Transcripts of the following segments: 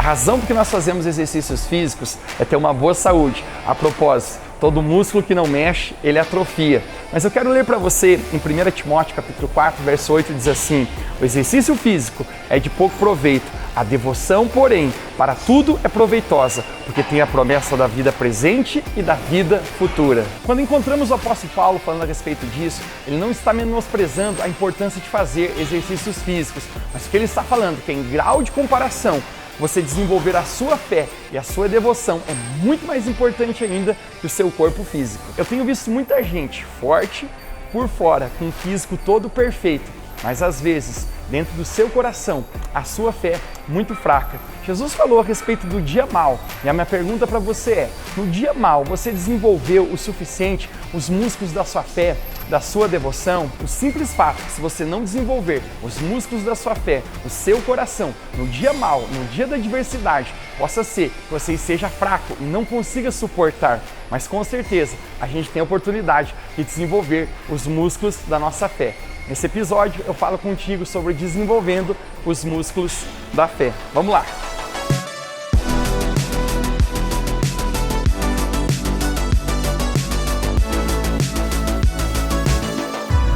razão por que nós fazemos exercícios físicos é ter uma boa saúde. A propósito, todo músculo que não mexe, ele atrofia. Mas eu quero ler para você em 1 Timóteo capítulo 4, verso 8, diz assim: o exercício físico é de pouco proveito, a devoção, porém, para tudo é proveitosa, porque tem a promessa da vida presente e da vida futura. Quando encontramos o apóstolo Paulo falando a respeito disso, ele não está menosprezando a importância de fazer exercícios físicos, mas o que ele está falando é que em grau de comparação, você desenvolver a sua fé e a sua devoção é muito mais importante ainda que o seu corpo físico. Eu tenho visto muita gente forte por fora, com o físico todo perfeito, mas às vezes, dentro do seu coração, a sua fé muito fraca. Jesus falou a respeito do dia mau, e a minha pergunta para você é: no dia mau, você desenvolveu o suficiente os músculos da sua fé, da sua devoção? O simples fato que se você não desenvolver os músculos da sua fé, o seu coração, no dia mau, no dia da adversidade, possa ser que você esteja fraco e não consiga suportar, mas com certeza a gente tem a oportunidade de desenvolver os músculos da nossa fé. Nesse episódio eu falo contigo sobre desenvolvendo os músculos da fé. Vamos lá!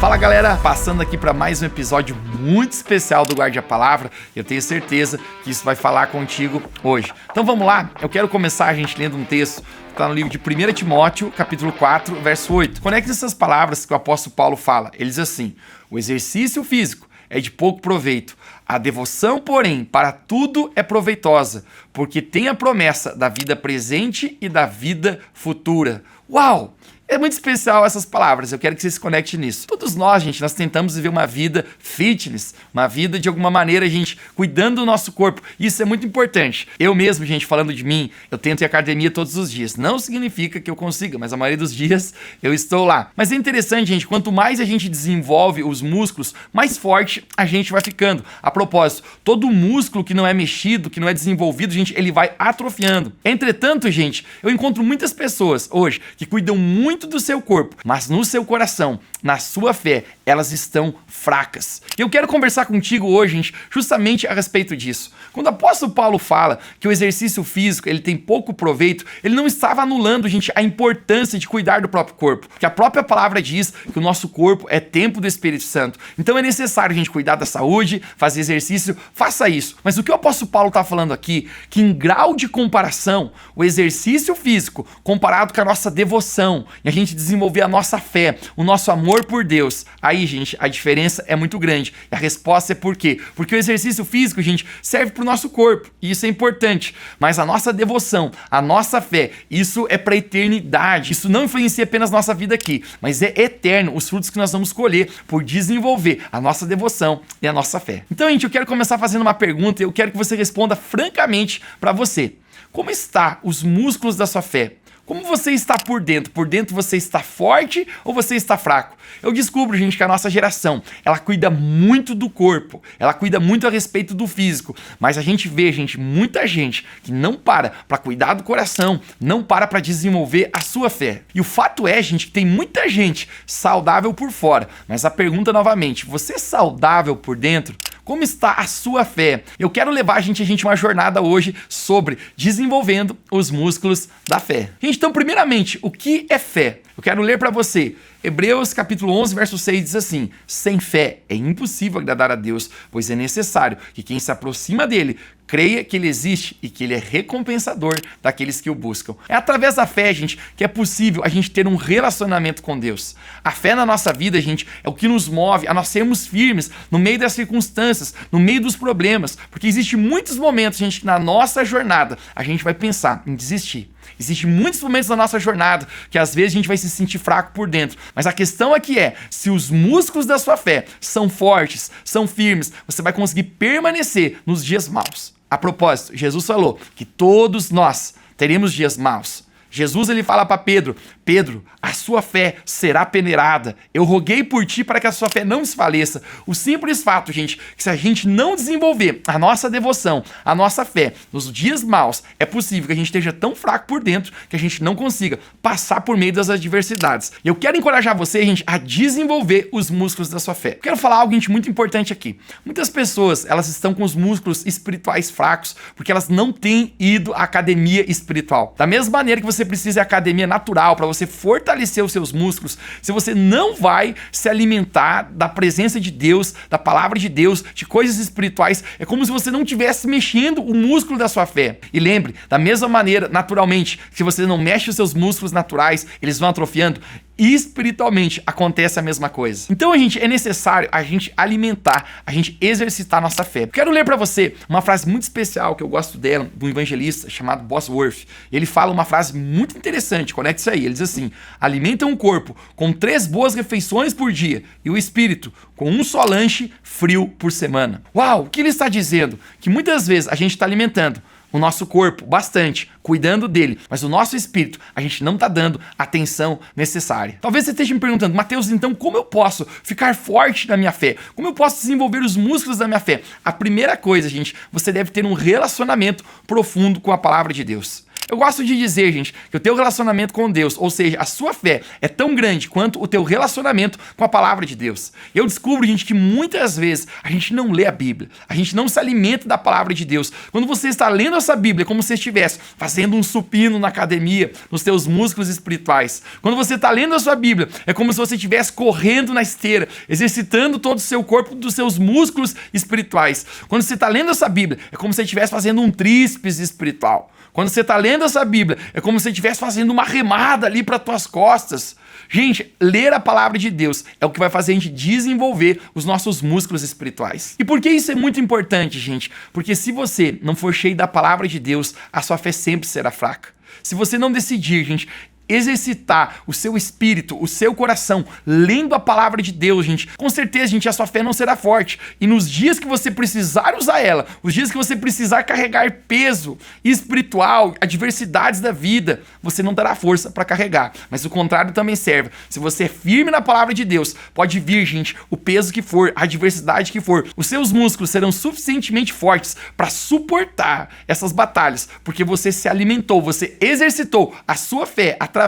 Fala galera, passando aqui para mais um episódio muito especial do Guarde a Palavra. Eu tenho certeza que isso vai falar contigo hoje. Então vamos lá, eu quero começar a gente lendo um texto que está no livro de 1 Timóteo, capítulo 4, verso 8. Conecte essas palavras que o apóstolo Paulo fala. Ele diz assim: o exercício físico é de pouco proveito, a devoção, porém, para tudo é proveitosa, porque tem a promessa da vida presente e da vida futura. Uau! É muito especial essas palavras, eu quero que você se conecte nisso. Todos nós, gente, nós tentamos viver uma vida fitness, uma vida de alguma maneira, gente, cuidando do nosso corpo. Isso é muito importante. Eu mesmo, gente, falando de mim, eu tento ir à academia todos os dias. Não significa que eu consiga, mas a maioria dos dias eu estou lá. Mas é interessante, gente, quanto mais a gente desenvolve os músculos, mais forte a gente vai ficando. A propósito, todo músculo que não é mexido, que não é desenvolvido, gente, ele vai atrofiando. Entretanto, gente, eu encontro muitas pessoas hoje que cuidam muito do seu corpo, mas no seu coração, na sua fé, elas estão fracas. E eu quero conversar contigo hoje, gente, justamente a respeito disso. Quando o apóstolo Paulo fala que o exercício físico ele tem pouco proveito, ele não estava anulando, gente, a importância de cuidar do próprio corpo, porque a própria palavra diz que o nosso corpo é templo do Espírito Santo. Então é necessário a gente cuidar da saúde, fazer exercício, faça isso. Mas o que o apóstolo Paulo está falando aqui, que em grau de comparação, o exercício físico comparado com a nossa devoção, e a gente desenvolver a nossa fé, o nosso amor por Deus, aí, gente, a diferença é muito grande. E a resposta é por quê? Porque o exercício físico, gente, serve para o nosso corpo, e isso é importante. Mas a nossa devoção, a nossa fé, isso é para a eternidade. Isso não influencia apenas nossa vida aqui, mas é eterno os frutos que nós vamos colher por desenvolver a nossa devoção e a nossa fé. Então, gente, eu quero começar fazendo uma pergunta e eu quero que você responda francamente para você. Como está os músculos da sua fé? Como você está por dentro? Por dentro você está forte ou você está fraco? Eu descubro, gente, que a nossa geração, ela cuida muito do corpo, ela cuida muito a respeito do físico, mas a gente vê, gente, muita gente que não para cuidar do coração, não para desenvolver a sua fé. E o fato é, gente, que tem muita gente saudável por fora, mas a pergunta novamente, você é saudável por dentro? Como está a sua fé? Eu quero levar a gente uma jornada hoje sobre desenvolvendo os músculos da fé. Gente, então, primeiramente, o que é fé? Eu quero ler para você. Hebreus capítulo 11, verso 6 diz assim: sem fé é impossível agradar a Deus, pois é necessário que quem se aproxima dele creia que ele existe e que ele é recompensador daqueles que o buscam. É através da fé, gente, que é possível a gente ter um relacionamento com Deus. A fé na nossa vida, gente, é o que nos move a nós sermos firmes no meio das circunstâncias, no meio dos problemas, porque existem muitos momentos, gente, que na nossa jornada a gente vai pensar em desistir. Existem muitos momentos na nossa jornada que às vezes a gente vai se sentir fraco por dentro. Mas a questão aqui é, se os músculos da sua fé são fortes, são firmes, você vai conseguir permanecer nos dias maus. A propósito, Jesus falou que todos nós teremos dias maus. Jesus ele fala para Pedro, Pedro, a sua fé será peneirada. Eu roguei por ti para que a sua fé não desfaleça. O simples fato, gente, que se a gente não desenvolver a nossa devoção, a nossa fé nos dias maus, é possível que a gente esteja tão fraco por dentro que a gente não consiga passar por meio das adversidades. E eu quero encorajar você, gente, a desenvolver os músculos da sua fé. Eu quero falar algo, gente, muito importante aqui. Muitas pessoas, elas estão com os músculos espirituais fracos porque elas não têm ido à academia espiritual. Da mesma maneira que você precisa de academia natural para você fortalecer os seus músculos, se você não vai se alimentar da presença de Deus, da palavra de Deus, de coisas espirituais, é como se você não estivesse mexendo o músculo da sua fé. E lembre, da mesma maneira, naturalmente, se você não mexe os seus músculos naturais, eles vão atrofiando. Espiritualmente acontece a mesma coisa. Então, é necessário a gente alimentar, a gente exercitar nossa fé. Quero ler para você uma frase muito especial que eu gosto dela, de um evangelista chamado Bosworth. Ele fala uma frase muito interessante, conecta isso aí. Ele diz assim: alimentam o corpo com 3 boas refeições por dia e o espírito com um só lanche frio por semana. Uau, o que ele está dizendo? Que muitas vezes a gente está alimentando o nosso corpo bastante, cuidando dele, mas o nosso espírito, a gente não está dando a atenção necessária. Talvez você esteja me perguntando: Mateus, então como eu posso ficar forte na minha fé? Como eu posso desenvolver os músculos da minha fé? A primeira coisa, gente, você deve ter um relacionamento profundo com a palavra de Deus. Eu gosto de dizer, gente, que o teu relacionamento com Deus, ou seja, a sua fé, é tão grande quanto o teu relacionamento com a palavra de Deus. Eu descubro, gente, que muitas vezes a gente não lê a Bíblia, a gente não se alimenta da palavra de Deus. Quando você está lendo essa Bíblia, é como se você estivesse fazendo um supino na academia, nos teus músculos espirituais. Quando você está lendo a sua Bíblia, é como se você estivesse correndo na esteira, exercitando todo o seu corpo, dos seus músculos espirituais. Quando você está lendo essa Bíblia, é como se você estivesse fazendo um tríceps espiritual. Quando você está lendo essa Bíblia, é como se você estivesse fazendo uma remada ali para as tuas costas. Gente, ler a palavra de Deus é o que vai fazer a gente desenvolver os nossos músculos espirituais. E por que isso é muito importante, gente? Porque se você não for cheio da palavra de Deus, a sua fé sempre será fraca. Se você não decidir, gente, exercitar o seu espírito, o seu coração, lendo a palavra de Deus, gente, com certeza, gente, a sua fé não será forte. E nos dias que você precisar usar ela, os dias que você precisar carregar peso espiritual, adversidades da vida, você não terá força para carregar. Mas o contrário também serve. Se você é firme na palavra de Deus, pode vir, gente, o peso que for, a adversidade que for, os seus músculos serão suficientemente fortes para suportar essas batalhas, porque você se alimentou, você exercitou a sua fé através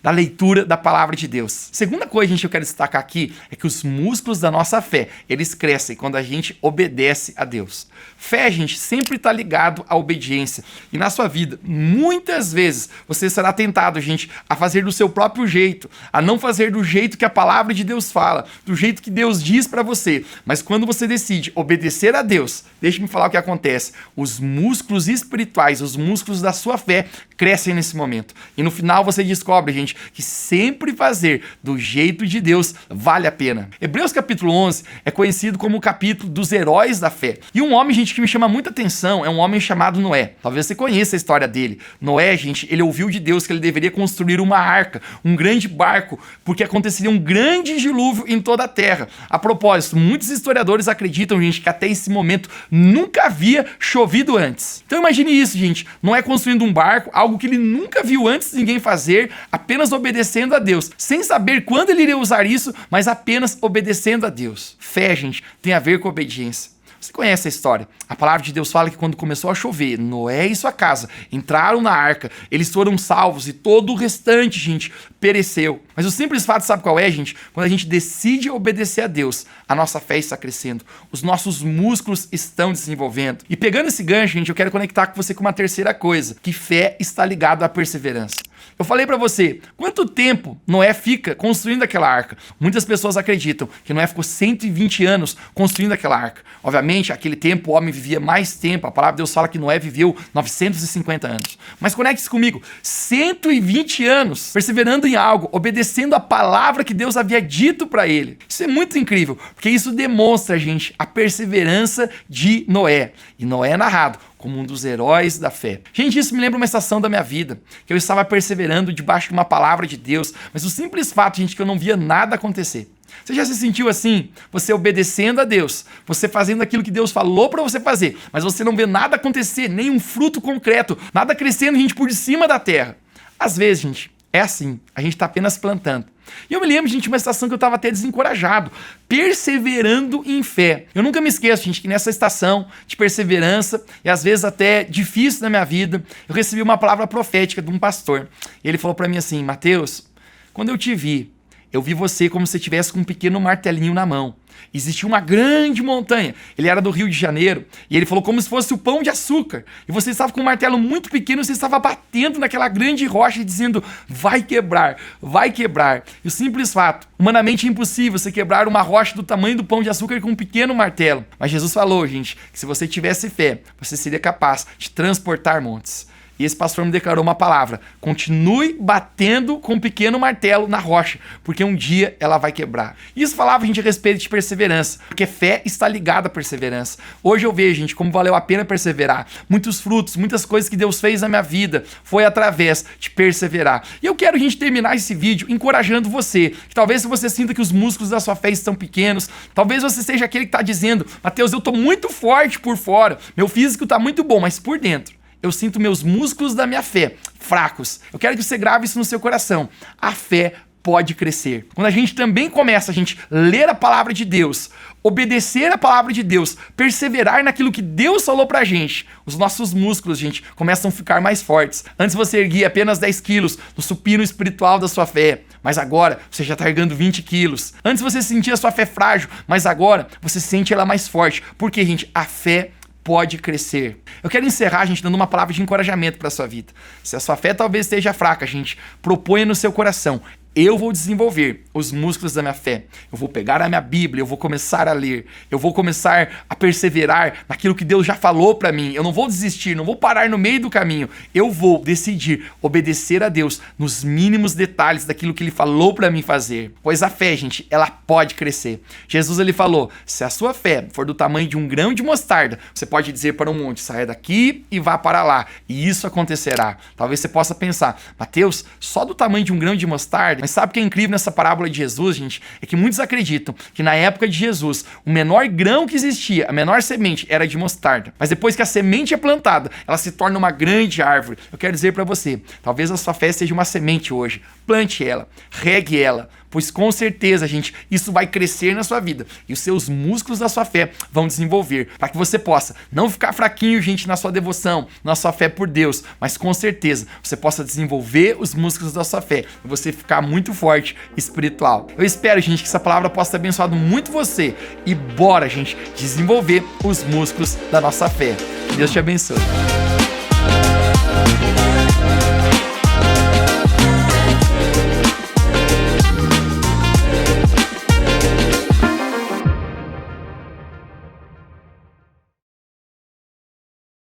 da leitura da palavra de Deus. Segunda coisa, gente, que eu quero destacar aqui é que os músculos da nossa fé, eles crescem quando a gente obedece a Deus. Fé, gente, sempre está ligado à obediência. E na sua vida, muitas vezes, você será tentado, gente, a fazer do seu próprio jeito, a não fazer do jeito que a palavra de Deus fala, do jeito que Deus diz para você. Mas quando você decide obedecer a Deus, deixe-me falar o que acontece. Os músculos espirituais, os músculos da sua fé crescem nesse momento. E no final você descobre, gente, que sempre fazer do jeito de Deus vale a pena. Hebreus capítulo 11 é conhecido como o capítulo dos heróis da fé. E um homem, gente, que me chama muita atenção é um homem chamado Noé. Talvez você conheça a história dele. Noé, gente, ele ouviu de Deus que ele deveria construir uma arca, um grande barco, porque aconteceria um grande dilúvio em toda a terra. A propósito, muitos historiadores acreditam, gente, que até esse momento nunca havia chovido antes. Então imagine isso, gente. Noé construindo um barco, algo que ele nunca viu antes de ninguém fazer, apenas obedecendo a Deus, sem saber quando ele iria usar isso, mas apenas obedecendo a Deus. Fé, gente, tem a ver com obediência. Você conhece a história. A palavra de Deus fala que quando começou a chover, Noé e sua casa entraram na arca, eles foram salvos e todo o restante, gente, pereceu. Mas o simples fato, sabe qual é, gente? Quando a gente decide obedecer a Deus, a nossa fé está crescendo, os nossos músculos estão desenvolvendo. E pegando esse gancho, gente, eu quero conectar com você com uma terceira coisa, que fé está ligado à perseverança. Eu falei pra você, quanto tempo Noé fica construindo aquela arca? Muitas pessoas acreditam que Noé ficou 120 anos construindo aquela arca. Obviamente, aquele tempo o homem vivia mais tempo. A palavra de Deus fala que Noé viveu 950 anos. Mas conecte-se comigo, 120 anos perseverando em algo, obedecendo a palavra que Deus havia dito pra ele. Isso é muito incrível, porque isso demonstra, gente, a perseverança de Noé. E Noé é narrado como um dos heróis da fé. Gente, isso me lembra uma estação da minha vida, que eu estava perseverando debaixo de uma palavra de Deus, mas o simples fato, gente, que eu não via nada acontecer. Você já se sentiu assim? Você obedecendo a Deus, você fazendo aquilo que Deus falou para você fazer, mas você não vê nada acontecer, nenhum fruto concreto, nada crescendo, gente, por cima da terra. Às vezes, gente, É assim, a gente está apenas plantando. E eu me lembro, gente, de uma estação que eu estava até desencorajado, perseverando em fé. Eu nunca me esqueço, gente, que nessa estação de perseverança, e às vezes até difícil na minha vida, eu recebi uma palavra profética de um pastor. E ele falou para mim assim: Mateus, quando eu te vi, eu vi você como se você tivesse com um pequeno martelinho na mão. Existia uma grande montanha. Ele era do Rio de Janeiro. E ele falou como se fosse o Pão de Açúcar. E você estava com um martelo muito pequeno. Você estava batendo naquela grande rocha e dizendo: vai quebrar, vai quebrar. E o simples fato: humanamente é impossível você quebrar uma rocha do tamanho do Pão de Açúcar com um pequeno martelo. Mas Jesus falou, gente, que se você tivesse fé, você seria capaz de transportar montes. E esse pastor me declarou uma palavra: continue batendo com um pequeno martelo na rocha, porque um dia ela vai quebrar. Isso falava, gente, a respeito de perseverança, porque fé está ligada à perseverança. Hoje eu vejo, gente, como valeu a pena perseverar. Muitos frutos, muitas coisas que Deus fez na minha vida foi através de perseverar. E eu quero, gente, terminar esse vídeo encorajando você, que talvez você sinta que os músculos da sua fé estão pequenos, talvez você seja aquele que está dizendo: Mateus, eu estou muito forte por fora, meu físico está muito bom, mas por dentro eu sinto meus músculos da minha fé fracos. Eu quero que você grave isso no seu coração. A fé pode crescer. Quando a gente também começa a ler a palavra de Deus, obedecer a palavra de Deus, perseverar naquilo que Deus falou pra gente, os nossos músculos, gente, começam a ficar mais fortes. Antes você erguia apenas 10 quilos no supino espiritual da sua fé, mas agora você já está erguendo 20 quilos. Antes você sentia a sua fé frágil, mas agora você sente ela mais forte. Porque, gente, a fé pode crescer. Eu quero encerrar, gente, dando uma palavra de encorajamento para a sua vida. Se a sua fé talvez esteja fraca, gente, proponha no seu coração: eu vou desenvolver os músculos da minha fé. Eu vou pegar a minha Bíblia, eu vou começar a ler. Eu vou começar a perseverar naquilo que Deus já falou para mim. Eu não vou desistir, não vou parar no meio do caminho. Eu vou decidir obedecer a Deus nos mínimos detalhes daquilo que Ele falou para mim fazer. Pois a fé, gente, ela pode crescer. Jesus, Ele falou: se a sua fé for do tamanho de um grão de mostarda, você pode dizer para um monte: saia daqui e vá para lá. E isso acontecerá. Talvez você possa pensar: Mateus, só do tamanho de um grão de mostarda? Mas sabe o que é incrível nessa parábola de Jesus, gente? É que muitos acreditam que na época de Jesus, o menor grão que existia, a menor semente, era de mostarda. Mas depois que a semente é plantada, ela se torna uma grande árvore. Eu quero dizer para você, talvez a sua fé seja uma semente hoje. Plante ela, regue ela, pois com certeza, gente, isso vai crescer na sua vida e os seus músculos da sua fé vão desenvolver, para que você possa não ficar fraquinho, gente, na sua devoção, na sua fé por Deus, mas com certeza você possa desenvolver os músculos da sua fé e você ficar muito forte espiritual. Eu espero, gente, que essa palavra possa ter abençoado muito você e bora, gente, desenvolver os músculos da nossa fé. Que Deus te abençoe.